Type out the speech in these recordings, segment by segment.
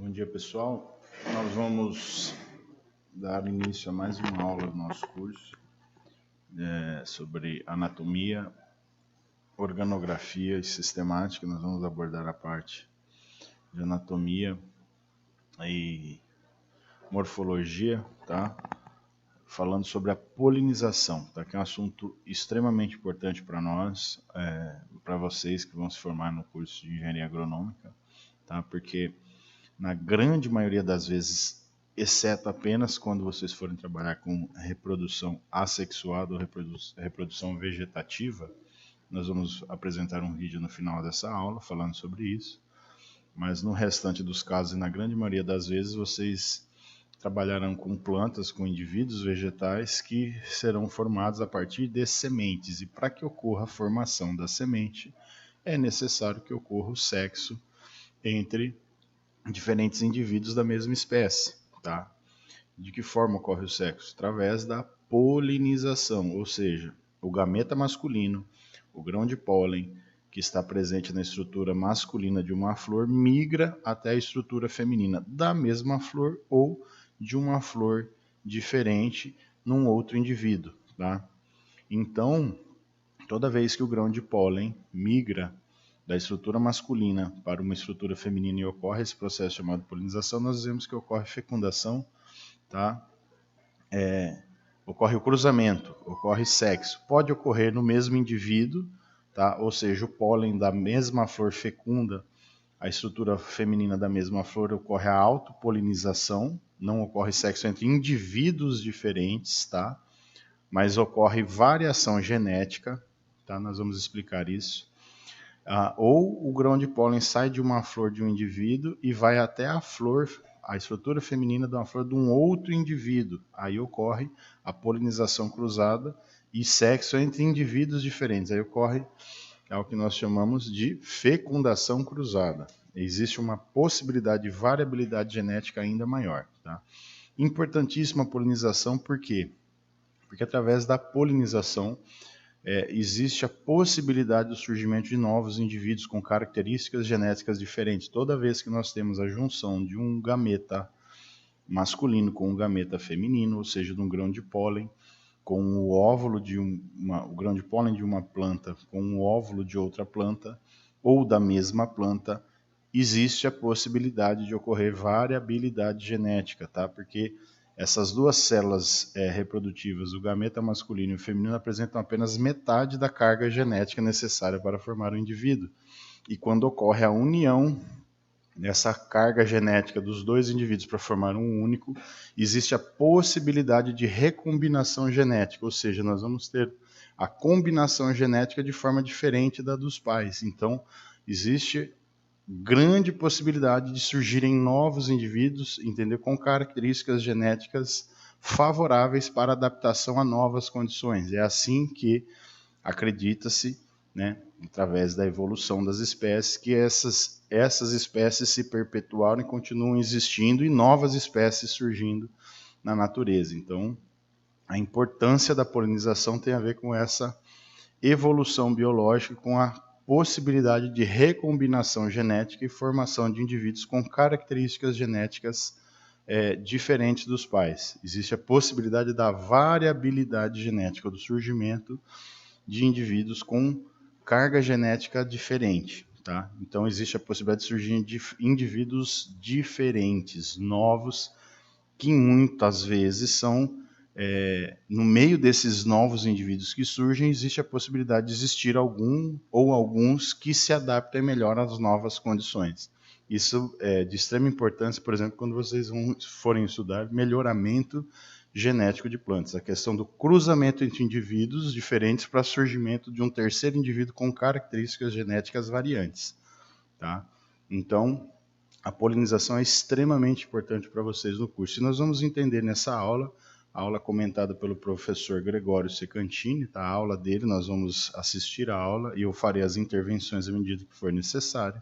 Bom dia, pessoal. Nós vamos dar início a mais uma aula do nosso curso sobre anatomia, organografia e sistemática. Nós vamos abordar a parte de anatomia e morfologia, tá? Falando sobre a polinização, tá? Que é um assunto extremamente importante para nós, para vocês que vão se formar no curso de engenharia agronômica, tá? Porque na grande maioria das vezes, exceto apenas quando vocês forem trabalhar com reprodução assexuada ou reprodução vegetativa, nós vamos apresentar um vídeo no final dessa aula falando sobre isso, mas no restante dos casos e na grande maioria das vezes vocês trabalharão com plantas, com indivíduos vegetais que serão formados a partir de sementes, e para que ocorra a formação da semente, é necessário que ocorra o sexo entre diferentes indivíduos da mesma espécie, tá? De que forma ocorre o sexo? Através da polinização, ou seja, o gameta masculino, o grão de pólen que está presente na estrutura masculina de uma flor migra até a estrutura feminina da mesma flor ou de uma flor diferente num outro indivíduo, tá? Então, toda vez que o grão de pólen migra da estrutura masculina para uma estrutura feminina e ocorre esse processo chamado polinização, nós dizemos que ocorre fecundação, tá? Ocorre o cruzamento, ocorre sexo. Pode ocorrer no mesmo indivíduo, tá? Ou seja, o pólen da mesma flor fecunda a estrutura feminina da mesma flor, ocorre a autopolinização, não ocorre sexo entre indivíduos diferentes, tá? Mas ocorre variação genética, tá? Nós vamos explicar isso. Ou o grão de pólen sai de uma flor de um indivíduo e vai até a flor, a estrutura feminina de uma flor de um outro indivíduo. Aí ocorre a polinização cruzada e sexo entre indivíduos diferentes. Aí ocorre o que nós chamamos de fecundação cruzada. Existe uma possibilidade de variabilidade genética ainda maior, tá? Importantíssima a polinização, por quê? Porque através da polinização existe a possibilidade do surgimento de novos indivíduos com características genéticas diferentes. Toda vez que nós temos a junção de um gameta masculino com um gameta feminino, ou seja, de um grão de pólen, com o óvulo de o grão de pólen de uma planta com o óvulo de outra planta, ou da mesma planta, existe a possibilidade de ocorrer variabilidade genética, tá? Porque essas duas células reprodutivas, o gameta masculino e o feminino, apresentam apenas metade da carga genética necessária para formar o indivíduo. E quando ocorre a união dessa carga genética dos dois indivíduos para formar um único, existe a possibilidade de recombinação genética, ou seja, nós vamos ter a combinação genética de forma diferente da dos pais. Então, existe grande possibilidade de surgirem novos indivíduos, entendeu, com características genéticas favoráveis para adaptação a novas condições. É assim que acredita-se, né, através da evolução das espécies, que essas espécies se perpetuaram e continuam existindo e novas espécies surgindo na natureza. Então, a importância da polinização tem a ver com essa evolução biológica, com a possibilidade de recombinação genética e formação de indivíduos com características genéticas diferentes dos pais. Existe a possibilidade da variabilidade genética, do surgimento de indivíduos com carga genética diferente, tá? Então existe a possibilidade de surgir de indivíduos diferentes, novos, que muitas vezes são no meio desses novos indivíduos que surgem, existe a possibilidade de existir algum ou alguns que se adaptem melhor às novas condições. Isso é de extrema importância, por exemplo, quando vocês forem estudar melhoramento genético de plantas, a questão do cruzamento entre indivíduos diferentes para surgimento de um terceiro indivíduo com características genéticas variantes, tá? Então, a polinização é extremamente importante para vocês no curso. E nós vamos entender nessa aula, a aula comentada pelo professor Gregório Secantini, tá? A aula dele, nós vamos assistir a aula e eu farei as intervenções à medida que for necessário,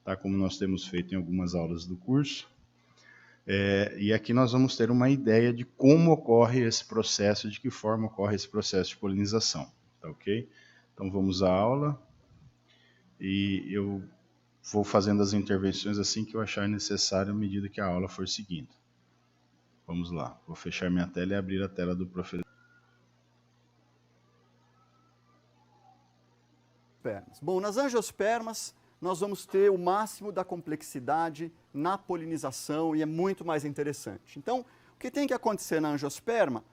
tá? Como nós temos feito em algumas aulas do curso. E aqui nós vamos ter uma ideia de como ocorre esse processo, de que forma ocorre esse processo de polinização, tá ok? Então vamos à aula, e eu vou fazendo as intervenções assim que eu achar necessário à medida que a aula for seguindo. Vamos lá, vou fechar minha tela e abrir a tela do professor. Bom, nas angiospermas, nós vamos ter o máximo da complexidade na polinização e é muito mais interessante. Então, o que tem que acontecer na angiosperma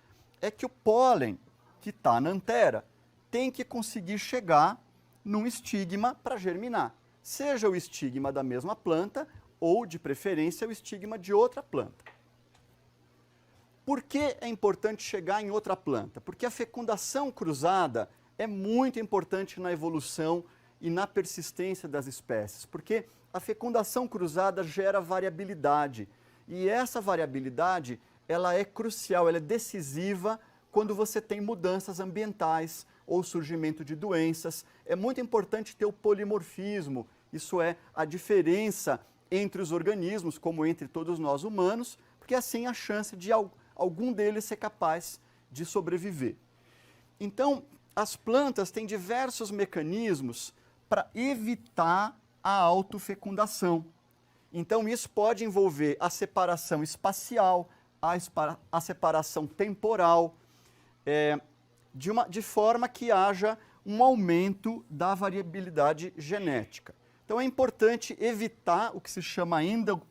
é que o pólen que está na antera tem que conseguir chegar num estigma para germinar. Seja o estigma da mesma planta ou, de preferência, o estigma de outra planta. Por que é importante chegar em outra planta? Porque a fecundação cruzada é muito importante na evolução e na persistência das espécies, porque a fecundação cruzada gera variabilidade, e essa variabilidade ela é crucial, ela é decisiva quando você tem mudanças ambientais ou surgimento de doenças. É muito importante ter o polimorfismo, isso é, a diferença entre os organismos, como entre todos nós humanos, porque assim a chance de algum deles ser capaz de sobreviver. Então, as plantas têm diversos mecanismos para evitar a autofecundação. Então, isso pode envolver a separação espacial, a separação temporal, de forma que haja um aumento da variabilidade genética. Então, é importante evitar o que se chama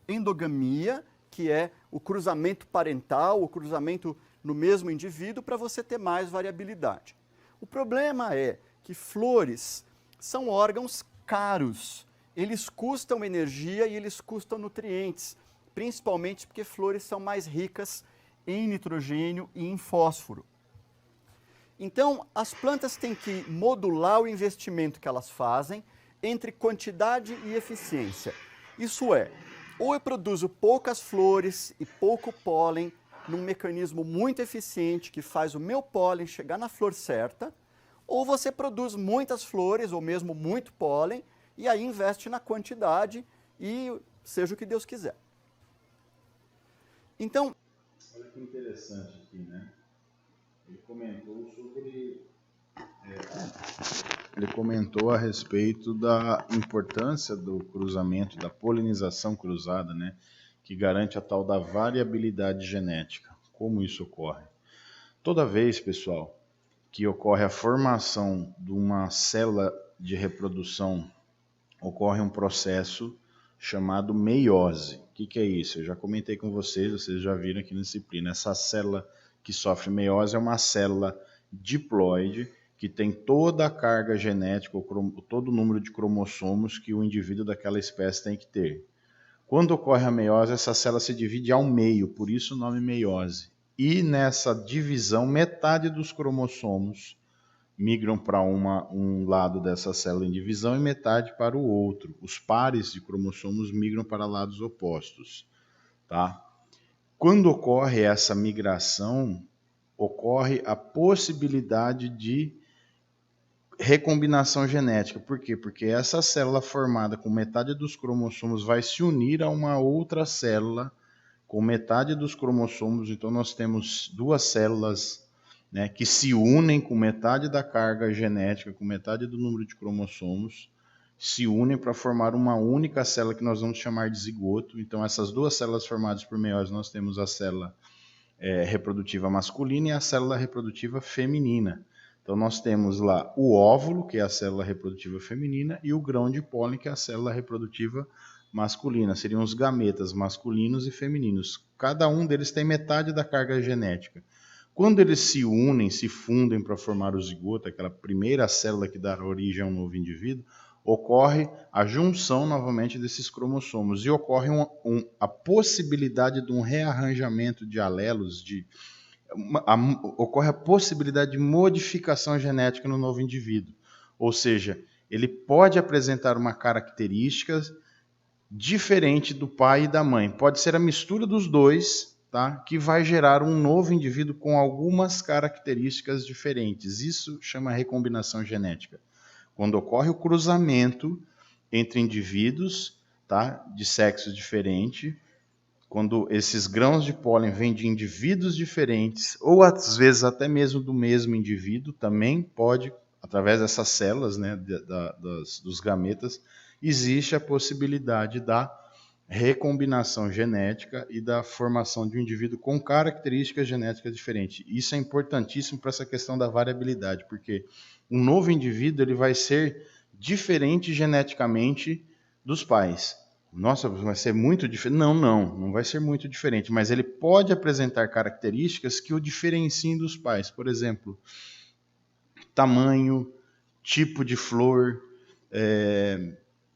endogamia, que é o cruzamento parental, o cruzamento no mesmo indivíduo, para você ter mais variabilidade. O problema é que flores são órgãos caros. Eles custam energia e eles custam nutrientes, principalmente porque flores são mais ricas em nitrogênio e em fósforo. Então, as plantas têm que modular o investimento que elas fazem entre quantidade e eficiência. Isso é, ou eu produzo poucas flores e pouco pólen num mecanismo muito eficiente que faz o meu pólen chegar na flor certa, ou você produz muitas flores ou mesmo muito pólen e aí investe na quantidade e seja o que Deus quiser. Então, olha que interessante aqui, né? Ele comentou a respeito da importância do cruzamento, da polinização cruzada, né? Que garante a tal da variabilidade genética. Como isso ocorre? Toda vez, pessoal, que ocorre a formação de uma célula de reprodução, ocorre um processo chamado meiose. O que é isso? Eu já comentei com vocês já viram aqui na disciplina. Essa célula que sofre meiose é uma célula diploide que tem toda a carga genética, todo o número de cromossomos que o indivíduo daquela espécie tem que ter. Quando ocorre a meiose, essa célula se divide ao meio, por isso o nome meiose. E nessa divisão, metade dos cromossomos migram para um lado dessa célula em divisão e metade para o outro. Os pares de cromossomos migram para lados opostos. Tá? Quando ocorre essa migração, ocorre a possibilidade de recombinação genética. Por quê? Porque essa célula formada com metade dos cromossomos vai se unir a uma outra célula com metade dos cromossomos. Então nós temos duas células, né, que se unem com metade da carga genética, com metade do número de cromossomos, se unem para formar uma única célula que nós vamos chamar de zigoto. Então essas duas células formadas por meiose, nós temos a célula reprodutiva masculina e a célula reprodutiva feminina. Então nós temos lá o óvulo, que é a célula reprodutiva feminina, e o grão de pólen, que é a célula reprodutiva masculina. Seriam os gametas masculinos e femininos. Cada um deles tem metade da carga genética. Quando eles se unem, se fundem para formar o zigoto, aquela primeira célula que dá origem a um novo indivíduo, ocorre a junção novamente desses cromossomos e ocorre a possibilidade de um rearranjamento de alelos, ocorre a possibilidade de modificação genética no novo indivíduo. Ou seja, ele pode apresentar uma característica diferente do pai e da mãe. Pode ser a mistura dos dois, tá? Que vai gerar um novo indivíduo com algumas características diferentes. Isso chama recombinação genética. Quando ocorre o cruzamento entre indivíduos, tá? De sexo diferente, quando esses grãos de pólen vêm de indivíduos diferentes, ou às vezes até mesmo do mesmo indivíduo, também pode, através dessas células, né, dos gametas, existe a possibilidade da recombinação genética e da formação de um indivíduo com características genéticas diferentes. Isso é importantíssimo para essa questão da variabilidade, porque um novo indivíduo ele vai ser diferente geneticamente dos pais. Nossa, vai ser muito diferente? Não vai ser muito diferente, mas ele pode apresentar características que o diferenciem dos pais. Por exemplo, tamanho, tipo de flor,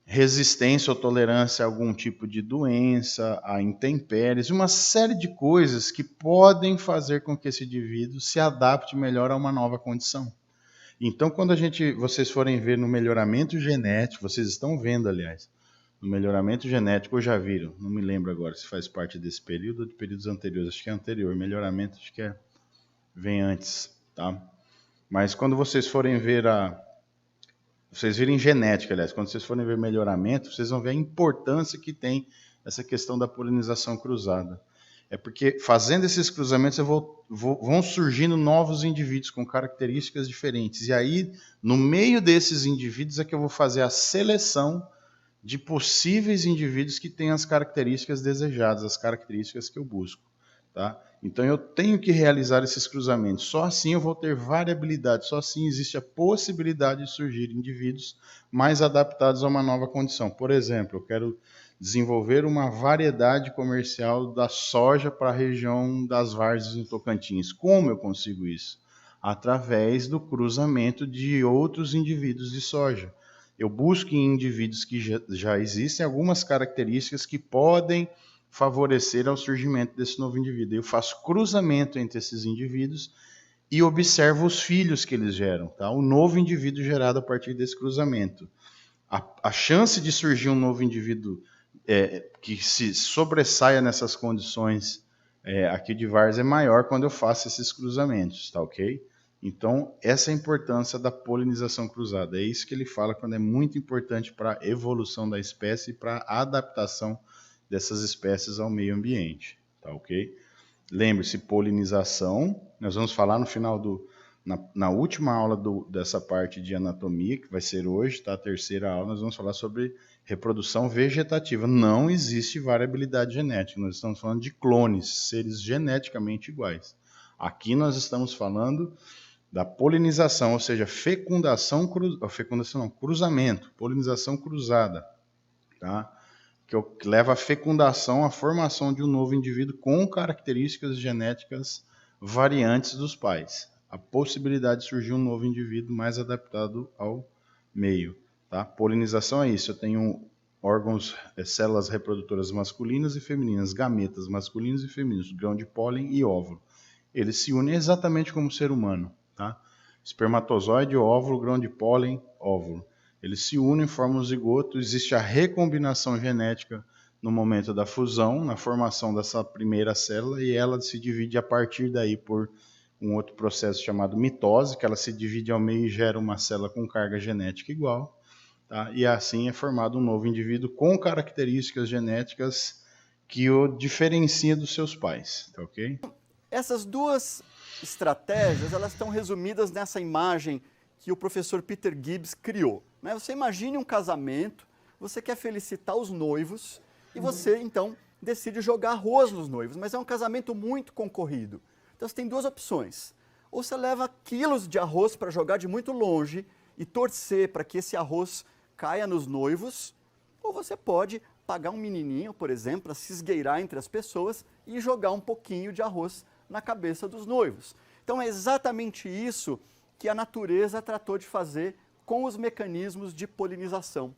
resistência ou tolerância a algum tipo de doença, a intempéries, uma série de coisas que podem fazer com que esse indivíduo se adapte melhor a uma nova condição. Então, quando vocês forem ver no melhoramento genético, vocês estão vendo, aliás, no melhoramento genético, ou já viram, não me lembro agora se faz parte desse período ou de períodos anteriores, acho que é anterior, melhoramento acho que vem antes, tá? Mas quando vocês forem ver vocês virem genética, aliás, quando vocês forem ver melhoramento, vocês vão ver a importância que tem essa questão da polinização cruzada. É porque fazendo esses cruzamentos vão surgindo novos indivíduos com características diferentes. E aí, no meio desses indivíduos é que eu vou fazer a seleção de possíveis indivíduos que têm as características desejadas, as características que eu busco. Tá? Então eu tenho que realizar esses cruzamentos. Só assim eu vou ter variabilidade, só assim existe a possibilidade de surgir indivíduos mais adaptados a uma nova condição. Por exemplo, eu quero desenvolver uma variedade comercial da soja para a região das várzeas no Tocantins. Como eu consigo isso? Através do cruzamento de outros indivíduos de soja. Eu busco em indivíduos que já existem algumas características que podem favorecer ao surgimento desse novo indivíduo. Eu faço cruzamento entre esses indivíduos e observo os filhos que eles geram, tá? O novo indivíduo gerado a partir desse cruzamento. A chance de surgir um novo indivíduo que se sobressaia nessas condições aqui de várzea é maior quando eu faço esses cruzamentos, tá ok? Então, essa é a importância da polinização cruzada. É isso que ele fala quando é muito importante para a evolução da espécie e para a adaptação dessas espécies ao meio ambiente, tá ok? Lembre-se, polinização, nós vamos falar no final na última aula dessa parte de anatomia, que vai ser hoje, tá? A terceira aula, nós vamos falar sobre reprodução vegetativa. Não existe variabilidade genética, nós estamos falando de clones, seres geneticamente iguais. Aqui nós estamos falando da polinização, ou seja, cruzamento, polinização cruzada, tá? Que leva à fecundação, à formação de um novo indivíduo com características genéticas variantes dos pais. A possibilidade de surgir um novo indivíduo mais adaptado ao meio. Tá? Polinização é isso, eu tenho órgãos, células reprodutoras masculinas e femininas, gametas masculinos e femininos, grão de pólen e óvulo. Eles se unem exatamente como o ser humano. Tá? Espermatozoide, óvulo, grão de pólen, óvulo. Eles se unem, formam um zigoto, existe a recombinação genética no momento da fusão, na formação dessa primeira célula, e ela se divide a partir daí por um outro processo chamado mitose, que ela se divide ao meio e gera uma célula com carga genética igual, tá? E assim é formado um novo indivíduo com características genéticas que o diferencia dos seus pais, tá ok? Essas duas estratégias, elas estão resumidas nessa imagem que o professor Peter Gibbs criou. Né? Você imagine um casamento, você quer felicitar os noivos e você, então, decide jogar arroz nos noivos, mas é um casamento muito concorrido. Então, você tem duas opções. Ou você leva quilos de arroz para jogar de muito longe e torcer para que esse arroz caia nos noivos, ou você pode pagar um menininho, por exemplo, para se esgueirar entre as pessoas e jogar um pouquinho de arroz na cabeça dos noivos. Então, é exatamente isso que a natureza tratou de fazer com os mecanismos de polinização.